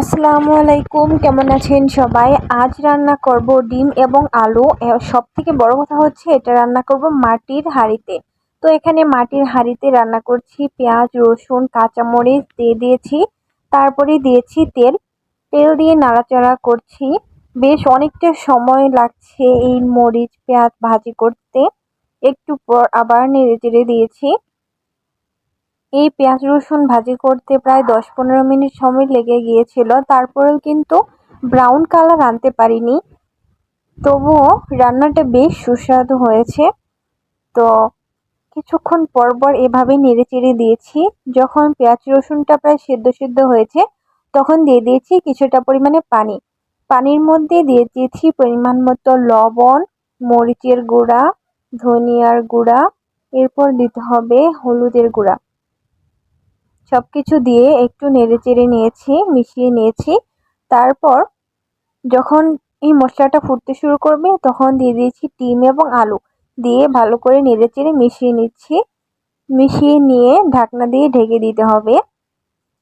আসসালামু আলাইকুম, কেমন আছেন সবাই? আজ রান্না করব ডিম এবং আলু। সবথেকে বড় কথা হচ্ছে এটা রান্না করব মাটির হাঁড়িতে। তো এখানে মাটির হাঁড়িতে রান্না করছি, পেঁয়াজ, রসুন, কাঁচামরিচ দিয়ে দিয়েছি। তারপরে দিয়েছি তেল। তেল দিয়ে নাড়াচাড়া করছি। বেশ অনেকটা সময় লাগছে এই মরিচ পেঁয়াজ ভাজি করতে। একটু পর আবার নেড়েচেড়ে দিয়েছি। এই পেঁয়াজ রসুন ভাজি করতে প্রায় 10-15 মিনিট সময় লেগে গিয়েছিল, তারপরেও কিন্তু ব্রাউন কালার আনতে পারিনি। তবুও রান্নাটা বেশ সুস্বাদু হয়েছে। তো কিছুক্ষণ পর পর এভাবে নেড়েচেড়ে দিয়েছি। যখন পেঁয়াজ রসুনটা প্রায় সেদ্ধ সেদ্ধ হয়েছে তখন দিয়ে দিয়েছি কিছুটা পরিমাণে পানি। পানির মধ্যে দিয়ে দিয়েছি পরিমাণ মতো লবণ, মরিচের গুঁড়া, ধনিয়ার গুঁড়া, এরপর দিতে হবে হলুদের গুঁড়া। সবকিছু দিয়ে একটু নেড়েচেড়ে নিয়েছি, মিশিয়ে নিয়েছি। তারপর যখন এই মশলাটা ফুটতে শুরু করবে তখন দিয়ে দিয়েছি ডিম এবং আলু। দিয়ে ভালো করে নেড়েচেড়ে মিশিয়ে নিচ্ছি। মিশিয়ে নিয়ে ঢাকনা দিয়ে ঢেকে দিতে হবে।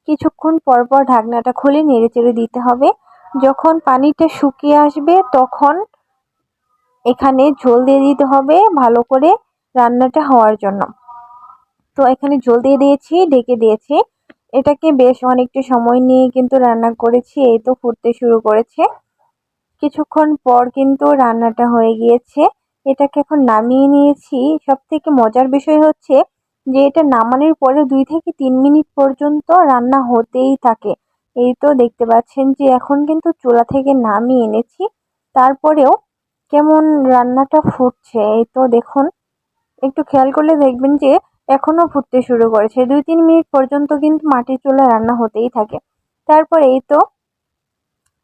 কিছুক্ষণ পর পর ঢাকনাটা খুলে নেড়েচেড়ে দিতে হবে। যখন পানিটা শুকিয়ে আসবে তখন এখানে ঝোল দিয়ে দিতে হবে ভালো করে রান্নাটা হওয়ার জন্য। তো এখানে ঝোল দিয়ে দিয়েছি, ঢেকে দিয়েছি। এটাকে বেশ অনেকটা সময় নিয়ে কিন্তু রান্না করেছি। এই তো ফুটতে শুরু করেছে। কিছুক্ষণ পর কিন্তু রান্নাটা হয়ে গিয়েছে। এটাকে এখন নামিয়ে নিয়েছি। সবথেকে মজার বিষয় হচ্ছে যে এটা নামানোর পরে 2 থেকে 3 মিনিট পর্যন্ত রান্না হতেই থাকে। এই তো দেখতে পাচ্ছেন যে এখন কিন্তু চুলা থেকে নামিয়ে এনেছি। তারপরেও কেমন রান্নাটা ফুটছে, এই তো দেখুন। একটু খেয়াল করলে দেখবেন যে এখনো ফুটতে শুরু করেছে। 2-3 মিনিট পর্যন্ত কিন্তু মাটির চুলায় রান্না হতেই থাকে। তারপর এই তো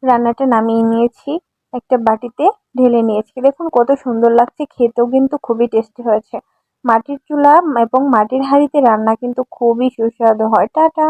রান্নাটা নামিয়ে নিয়েছি, একটা বাটিতে ঢেলে নিয়েছি। দেখুন কত সুন্দর লাগছে, খেতেও কিন্তু খুবই টেস্টি হয়েছে। মাটির চুলা এবং মাটির হাঁড়িতে রান্না কিন্তু খুবই সুস্বাদু হয়। টাটা।